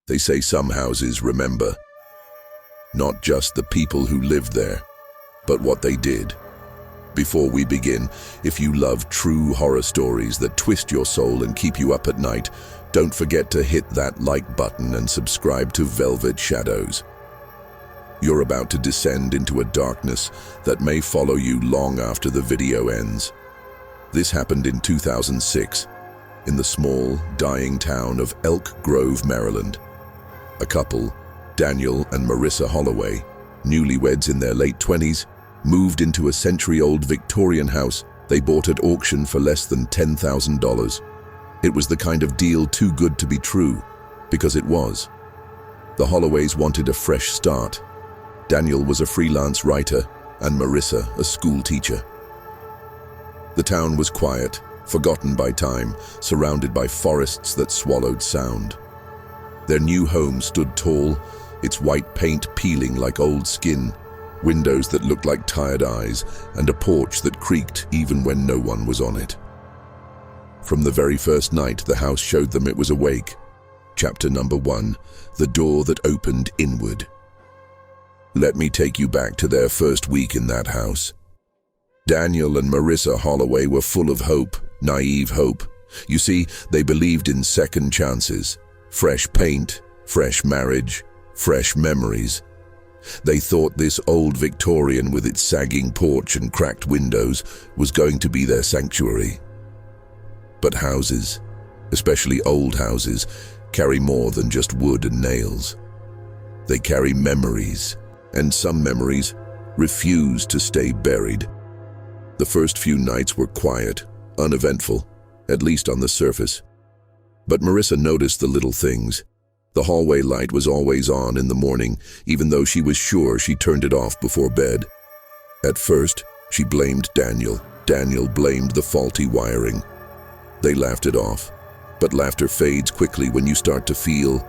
They say some houses remember not just the people who lived there, but what they did. Before we begin, if you love true horror stories that twist your soul and keep you up at night, don't forget to hit that like button and subscribe to Velvet Shadows. You're about to descend into a darkness that may follow you long after the video ends. This happened in 2006, in the small, dying town of Elk Grove, Maryland. A couple, Daniel and Marissa Holloway, newlyweds in their late 20s, moved into a century-old Victorian house they bought at auction for less than $10,000. It was the kind of deal too good to be true, because it was. The Holloways wanted a fresh start. Daniel was a freelance writer, and Marissa a school teacher. The town was quiet, forgotten by time, surrounded by forests that swallowed sound. Their new home stood tall, its white paint peeling like old skin, windows that looked like tired eyes, and a porch that creaked even when no one was on it. From the very first night, the house showed them it was awake. Chapter number 1, The Door That Opened Inward. Let me take you back to their first week in that house. Daniel and Marissa Holloway were full of hope, naive hope. You see, they believed in second chances, fresh paint, fresh marriage, fresh memories. They thought this old Victorian with its sagging porch and cracked windows was going to be their sanctuary. But houses, especially old houses, carry more than just wood and nails. They carry memories, and some memories refuse to stay buried. The first few nights were quiet, uneventful, at least on the surface. But Marissa noticed the little things. The hallway light was always on in the morning, even though she was sure she turned it off before bed. At first, she blamed Daniel. Daniel blamed the faulty wiring. They laughed it off, but laughter fades quickly when you start to feel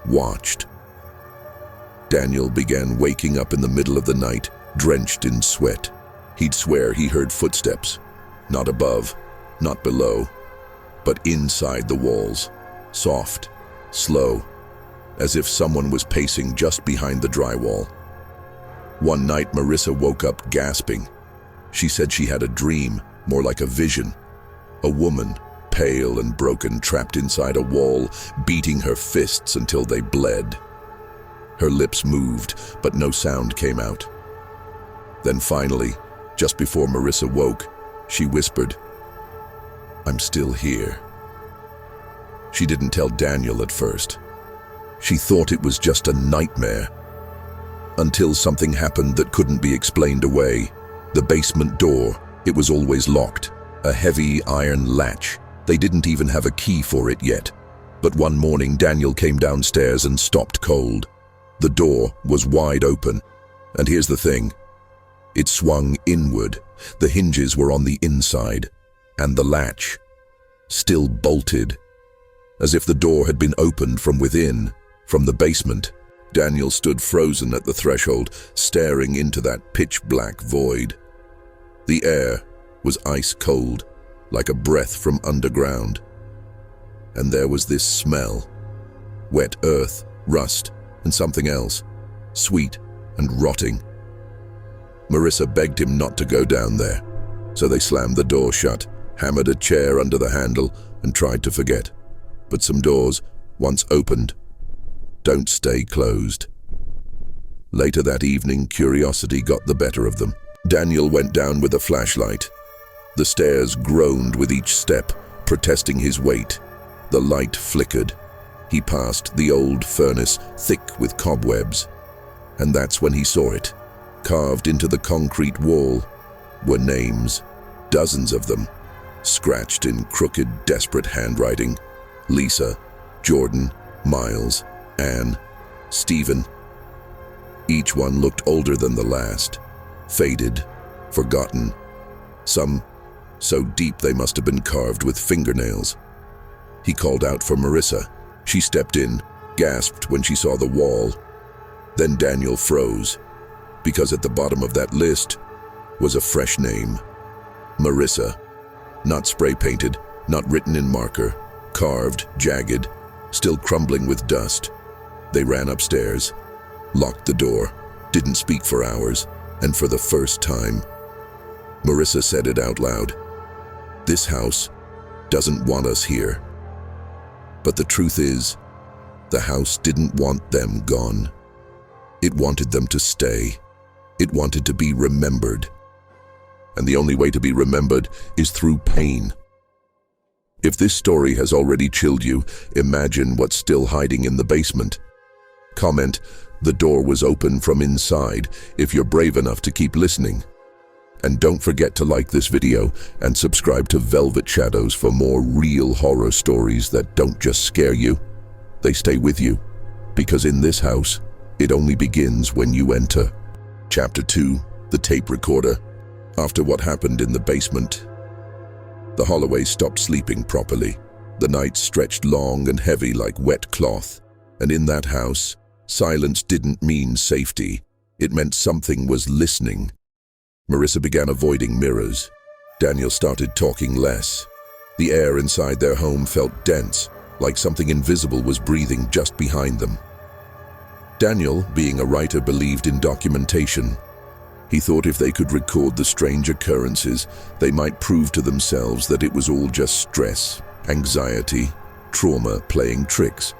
watched. Daniel began waking up in the middle of the night, drenched in sweat. He'd swear he heard footsteps, not above, not below, but inside the walls, soft, slow, as if someone was pacing just behind the drywall. One night, Marissa woke up gasping. She said she had a dream, more like a vision. A woman, pale and broken, trapped inside a wall, beating her fists until they bled. Her lips moved, but no sound came out. Then finally, just before Marissa woke, she whispered, "I'm still here." She didn't tell Daniel at first. She thought it was just a nightmare. Until something happened that couldn't be explained away. The basement door, it was always locked. A heavy iron latch. They didn't even have a key for it yet. But one morning, Daniel came downstairs and stopped cold. The door was wide open. And here's the thing. It swung inward. The hinges were on the inside. And the latch, still bolted. As if the door had been opened from within, from the basement. Daniel stood frozen at the threshold, staring into that pitch-black void. The air was ice cold, like a breath from underground. And there was this smell. Wet earth, rust, and something else. Sweet and rotting. Marissa begged him not to go down there. So they slammed the door shut, hammered a chair under the handle, and tried to forget. But some doors, once opened, don't stay closed. Later that evening, curiosity got the better of them. Daniel went down with a flashlight. The stairs groaned with each step, protesting his weight. The light flickered. He passed the old furnace, thick with cobwebs. And that's when he saw it. Carved into the concrete wall were names, dozens of them, scratched in crooked, desperate handwriting. Lisa, Jordan, Miles, Anne, Stephen. Each one looked older than the last, faded, forgotten. Some so deep they must have been carved with fingernails. He called out for Marissa. She stepped in, gasped when she saw the wall. Then Daniel froze, because at the bottom of that list was a fresh name. Marissa. Not spray-painted, not written in marker, carved, jagged, still crumbling with dust. They ran upstairs, locked the door, didn't speak for hours, and for the first time, Marissa said it out loud. This house doesn't want us here. But the truth is, the house didn't want them gone. It wanted them to stay. It wanted to be remembered. And the only way to be remembered is through pain. If this story has already chilled you, imagine what's still hiding in the basement. Comment, "The door was open from inside," if you're brave enough to keep listening. And don't forget to like this video and subscribe to Velvet Shadows for more real horror stories that don't just scare you, they stay with you. Because in this house, it only begins when you enter. Chapter 2, The Tape Recorder. After what happened in the basement, the Holloways stopped sleeping properly. The nights stretched long and heavy like wet cloth. And in that house, silence didn't mean safety. It meant something was listening. Marissa began avoiding mirrors. Daniel started talking less. The air inside their home felt dense, like something invisible was breathing just behind them. Daniel, being a writer, believed in documentation. He thought if they could record the strange occurrences, they might prove to themselves that it was all just stress, anxiety, trauma playing tricks.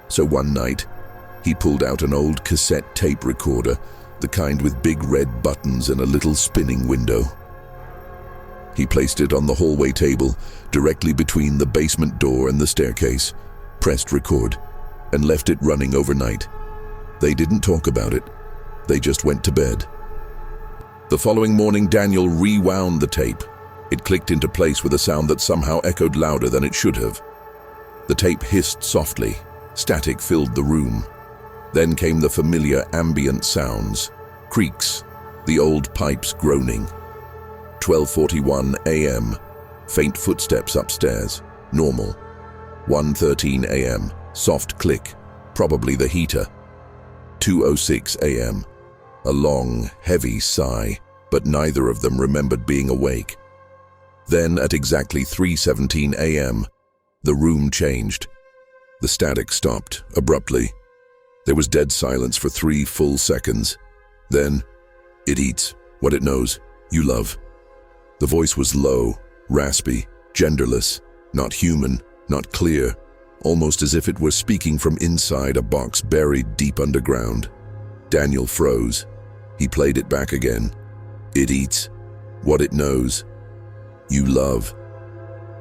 So one night, he pulled out an old cassette tape recorder, the kind with big red buttons and a little spinning window. He placed it on the hallway table, directly between the basement door and the staircase, pressed record, and left it running overnight. They didn't talk about it. They just went to bed. The following morning, Daniel rewound the tape. It clicked into place with a sound that somehow echoed louder than it should have. The tape hissed softly. Static filled the room. Then came the familiar ambient sounds, creaks, the old pipes groaning. 12:41 a.m., faint footsteps upstairs, normal. 1:13 a.m., soft click, probably the heater. 2:06 a.m., a long, heavy sigh, but neither of them remembered being awake. Then, at exactly 3:17 a.m., the room changed. The static stopped, abruptly. There was dead silence for 3 full seconds. Then, "It eats what it knows. You love." The voice was low, raspy, genderless, not human, not clear, almost as if it were speaking from inside a box buried deep underground. Daniel froze. He played it back again. "It eats what it knows. You love."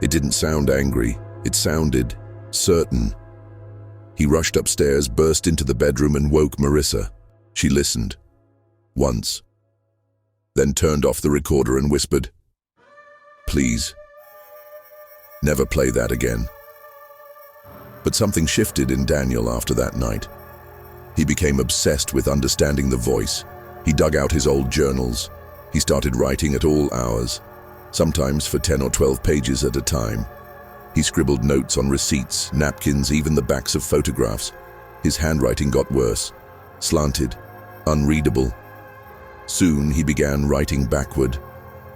It didn't sound angry. It sounded certain. He rushed upstairs, burst into the bedroom, and woke Marissa. She listened. Once. Then turned off the recorder and whispered, "Please, never play that again." But something shifted in Daniel after that night. He became obsessed with understanding the voice. He dug out his old journals. He started writing at all hours, sometimes for 10 or 12 pages at a time. He scribbled notes on receipts, napkins, even the backs of photographs. His handwriting got worse, slanted, unreadable. Soon he began writing backward,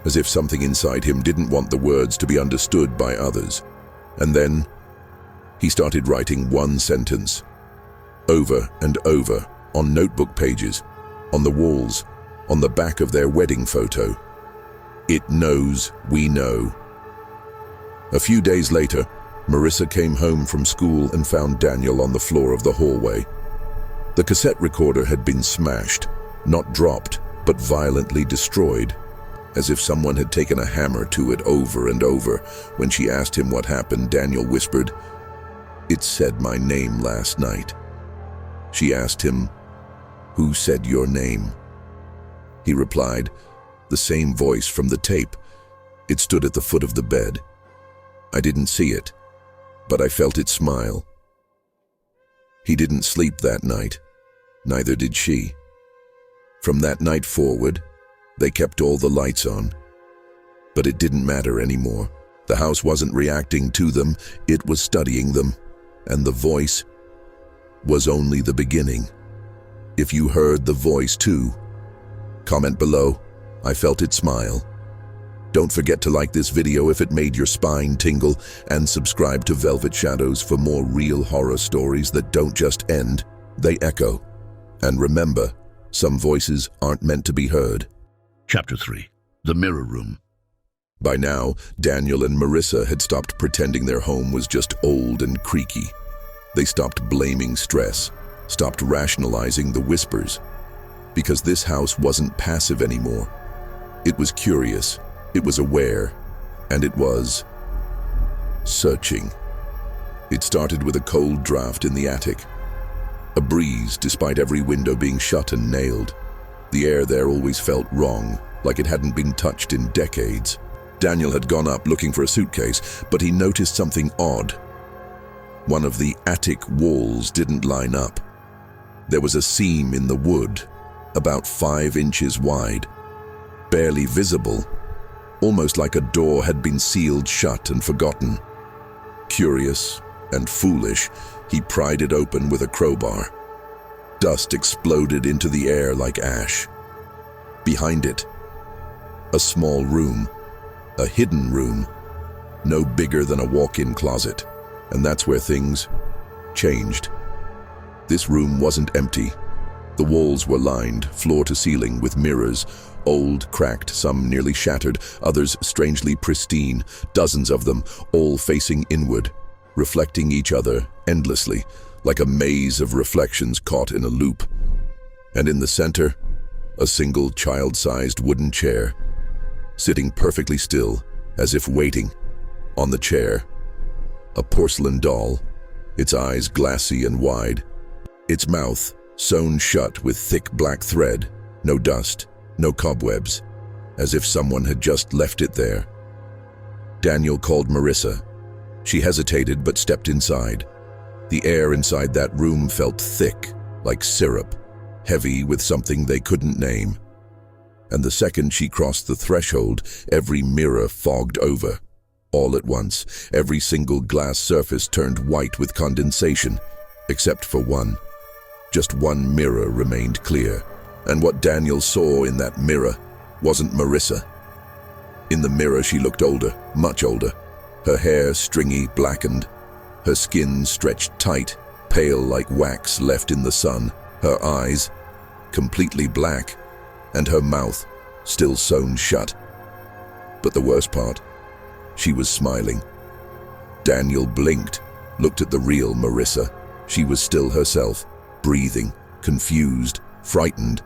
as if something inside him didn't want the words to be understood by others. And then he started writing one sentence, over and over, on notebook pages, on the walls, on the back of their wedding photo. "It knows we know." A few days later, Marissa came home from school and found Daniel on the floor of the hallway. The cassette recorder had been smashed, not dropped, but violently destroyed, as if someone had taken a hammer to it over and over. When she asked him what happened, Daniel whispered, "It said my name last night." She asked him, "Who said your name?" He replied, "The same voice from the tape. It stood at the foot of the bed. I didn't see it, but I felt it smile." He didn't sleep that night. Neither did she. From that night forward, they kept all the lights on. But it didn't matter anymore. The house wasn't reacting to them, it was studying them. And the voice was only the beginning. If you heard the voice too, comment below. I felt it smile. Don't forget to like this video if it made your spine tingle, and subscribe to Velvet Shadows for more real horror stories that don't just end, they echo. And remember, some voices aren't meant to be heard. Chapter 3. The Mirror Room. By now, Daniel and Marissa had stopped pretending their home was just old and creaky. They stopped blaming stress, stopped rationalizing the whispers. Because this house wasn't passive anymore. It was curious, it was aware, and it was searching. It started with a cold draft in the attic. A breeze, despite every window being shut and nailed. The air there always felt wrong, like it hadn't been touched in decades. Daniel had gone up looking for a suitcase, but he noticed something odd. One of the attic walls didn't line up. There was a seam in the wood, about 5 inches wide, barely visible, almost like a door had been sealed shut and forgotten. Curious and foolish, he pried it open with a crowbar. Dust exploded into the air like ash. Behind it, a small room, a hidden room, no bigger than a walk-in closet, and that's where things changed. This room wasn't empty. The walls were lined, floor to ceiling, with mirrors, old, cracked, some nearly shattered, others strangely pristine, dozens of them, all facing inward, reflecting each other endlessly, like a maze of reflections caught in a loop. And in the center, a single child-sized wooden chair, sitting perfectly still, as if waiting. On the chair, a porcelain doll, its eyes glassy and wide, its mouth sewn shut with thick black thread, no dust, no cobwebs, as if someone had just left it there. Daniel called Marissa. She hesitated but stepped inside. The air inside that room felt thick, like syrup, heavy with something they couldn't name. And the second she crossed the threshold, every mirror fogged over. All at once, every single glass surface turned white with condensation, except for one. Just one mirror remained clear, and what Daniel saw in that mirror wasn't Marissa. In the mirror she looked older, much older, her hair stringy, blackened, her skin stretched tight, pale like wax left in the sun, her eyes completely black, and her mouth still sewn shut. But the worst part, she was smiling. Daniel blinked, looked at the real Marissa. She was still herself, breathing, confused, frightened.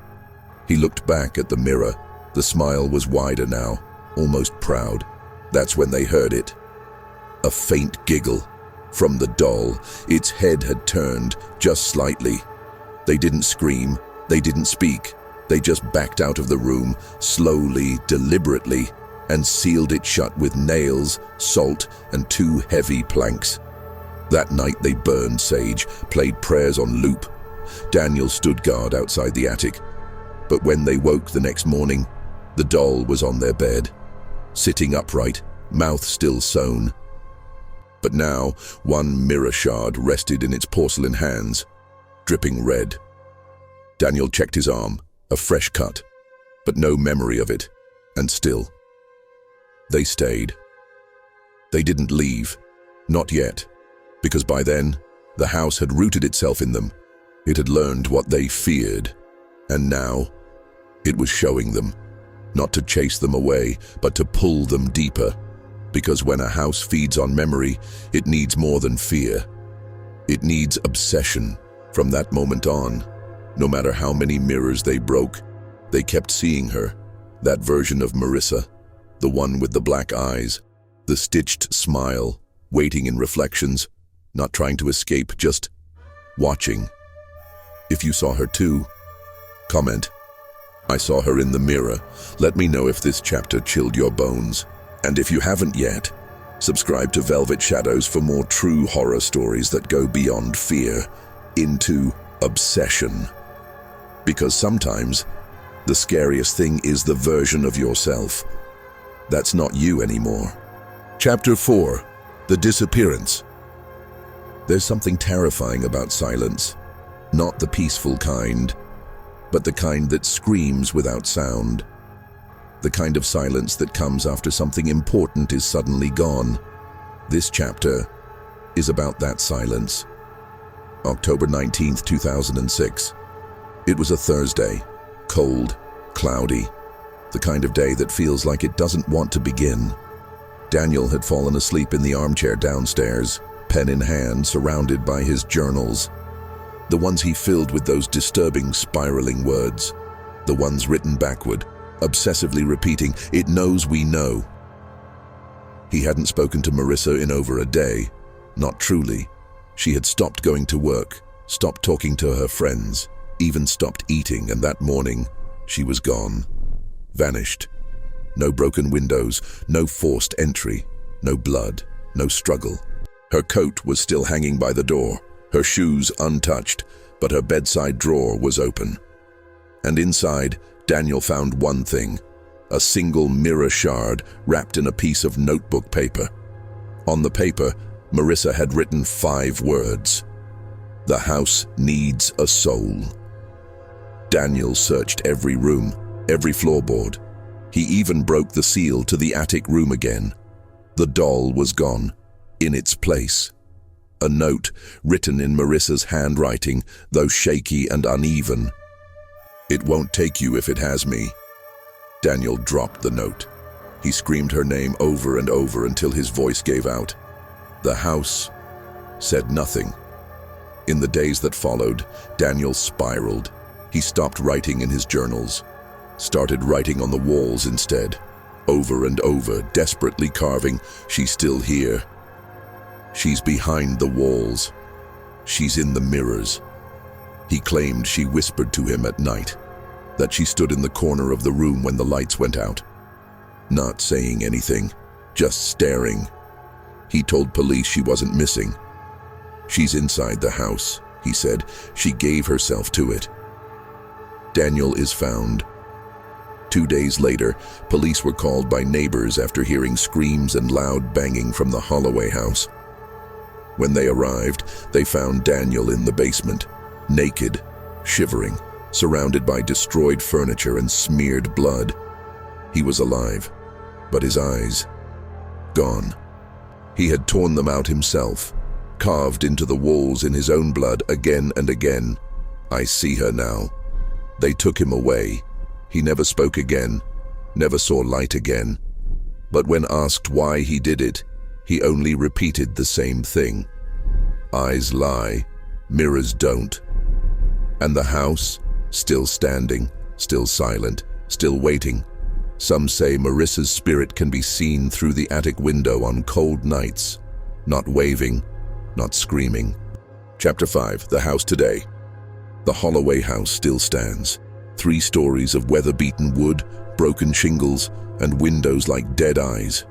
He looked back at the mirror. The smile was wider now, almost proud. That's when they heard it. A faint giggle from the doll. Its head had turned, just slightly. They didn't scream, they didn't speak. They just backed out of the room, slowly, deliberately, and sealed it shut with nails, salt, and 2 heavy planks. That night they burned sage, played prayers on loop. Daniel stood guard outside the attic. But when they woke the next morning, the doll was on their bed, sitting upright, mouth still sewn. But now, one mirror shard rested in its porcelain hands, dripping red. Daniel checked his arm, a fresh cut, but no memory of it, and still. They stayed. They didn't leave, not yet, because by then, the house had rooted itself in them. It had learned what they feared, and now, it was showing them, not to chase them away, but to pull them deeper. Because when a house feeds on memory, it needs more than fear. It needs obsession. From that moment on, no matter how many mirrors they broke, they kept seeing her, that version of Marissa, the one with the black eyes, the stitched smile, waiting in reflections, not trying to escape, just watching. If you saw her too, comment. I saw her in the mirror. Let me know if this chapter chilled your bones. And if you haven't yet, subscribe to Velvet Shadows for more true horror stories that go beyond fear into obsession. Because sometimes, the scariest thing is the version of yourself that's not you anymore. Chapter 4. The Disappearance. There's something terrifying about silence. Not the peaceful kind, but the kind that screams without sound. The kind of silence that comes after something important is suddenly gone. This chapter is about that silence. October 19th, 2006. It was a Thursday, cold, cloudy, the kind of day that feels like it doesn't want to begin. Daniel had fallen asleep in the armchair downstairs, pen in hand, surrounded by his journals. The ones he filled with those disturbing, spiraling words. The ones written backward, obsessively repeating, "It knows we know." He hadn't spoken to Marissa in over a day. Not truly. She had stopped going to work, stopped talking to her friends, even stopped eating, and that morning, she was gone. Vanished. No broken windows, no forced entry, no blood, no struggle. Her coat was still hanging by the door, her shoes untouched, but her bedside drawer was open. And inside, Daniel found one thing, a single mirror shard wrapped in a piece of notebook paper. On the paper, Marissa had written 5 words. "The house needs a soul." Daniel searched every room, every floorboard. He even broke the seal to the attic room again. The doll was gone. In its place, a note written in Marissa's handwriting, though shaky and uneven. "It won't take you if it has me." Daniel dropped the note. He screamed her name over and over until his voice gave out. The house said nothing. In the days that followed, Daniel spiraled. He stopped writing in his journals, started writing on the walls instead, over and over, desperately carving, "She's still here. She's behind the walls. She's in the mirrors." He claimed she whispered to him at night, that she stood in the corner of the room when the lights went out, not saying anything, just staring. He told police she wasn't missing. "She's inside the house," he said. "She gave herself to it." Daniel is found. 2 days later, police were called by neighbors after hearing screams and loud banging from the Holloway house. When they arrived, they found Daniel in the basement, naked, shivering, surrounded by destroyed furniture and smeared blood. He was alive, but his eyes, gone. He had torn them out himself, carved into the walls in his own blood again and again. "I see her now." They took him away. He never spoke again, never saw light again. But when asked why he did it, he only repeated the same thing. Eyes lie, mirrors don't. And the house, still standing, still silent, still waiting. Some say Marissa's spirit can be seen through the attic window on cold nights, not waving, not screaming. Chapter 5, The House Today. The Holloway house still stands. 3 stories of weather-beaten wood, broken shingles, and windows like dead eyes.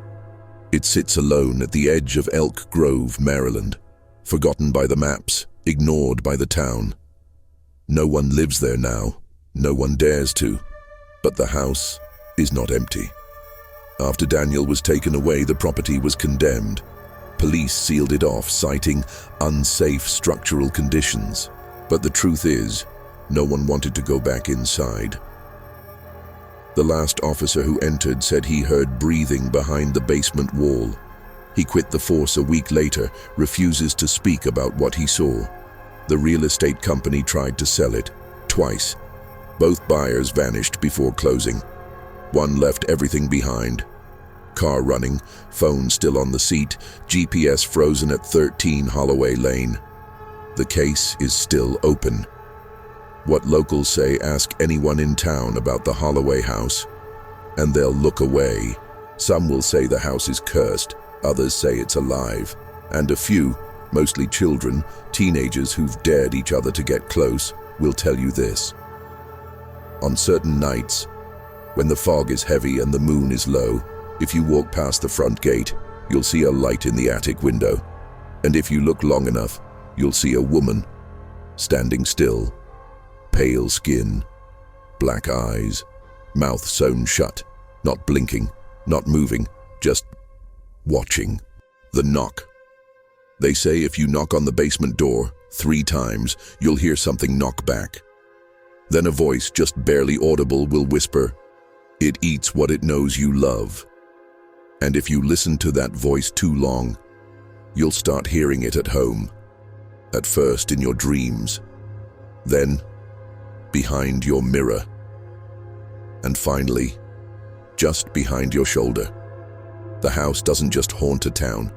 It sits alone at the edge of Elk Grove, Maryland, forgotten by the maps, ignored by the town. No one lives there now, no one dares to, but the house is not empty. After Daniel was taken away, the property was condemned. Police sealed it off, citing unsafe structural conditions. But the truth is, no one wanted to go back inside. The last officer who entered said he heard breathing behind the basement wall. He quit the force a week later, refuses to speak about what he saw. The real estate company tried to sell it, twice. Both buyers vanished before closing. One left everything behind. Car running, phone still on the seat, GPS frozen at 13 Holloway Lane. The case is still open. What locals say, ask anyone in town about the Holloway house, and they'll look away. Some will say the house is cursed, others say it's alive, and a few, mostly children, teenagers who've dared each other to get close, will tell you this. On certain nights, when the fog is heavy and the moon is low, if you walk past the front gate, you'll see a light in the attic window. And if you look long enough, you'll see a woman, standing still, pale skin, black eyes, mouth sewn shut, not blinking, not moving, just watching. The knock. They say if you knock on the basement door 3 times, you'll hear something knock back. Then a voice, just barely audible, will whisper, It eats what it knows you love. And if you listen to that voice too long, you'll start hearing it at home. At first in your dreams, then behind your mirror, and finally, just behind your shoulder. The house doesn't just haunt a town,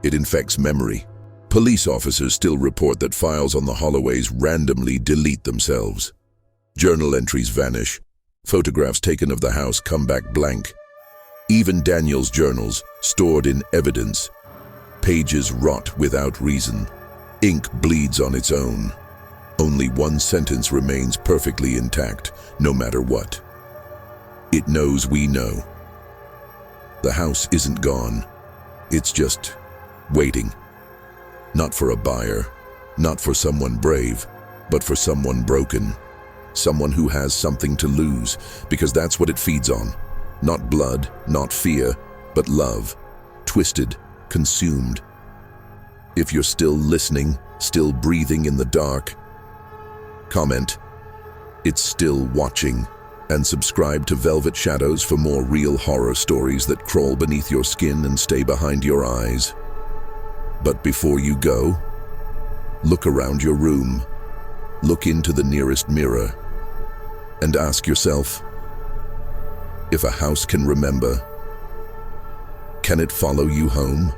it infects memory. Police officers still report that files on the hallways randomly delete themselves. Journal entries vanish. Photographs taken of the house come back blank. Even Daniel's journals, stored in evidence. Pages rot without reason. Ink bleeds on its own. Only one sentence remains perfectly intact, no matter what. It knows we know. The house isn't gone. It's just waiting. Not for a buyer, not for someone brave, but for someone broken. Someone who has something to lose, because that's what it feeds on. Not blood, not fear, but love. Twisted, consumed. If you're still listening, still breathing in the dark, comment, "It's still watching," and subscribe to Velvet Shadows for more real horror stories that crawl beneath your skin and stay behind your eyes. But before you go, look around your room, look into the nearest mirror, and ask yourself, if a house can remember, can it follow you home?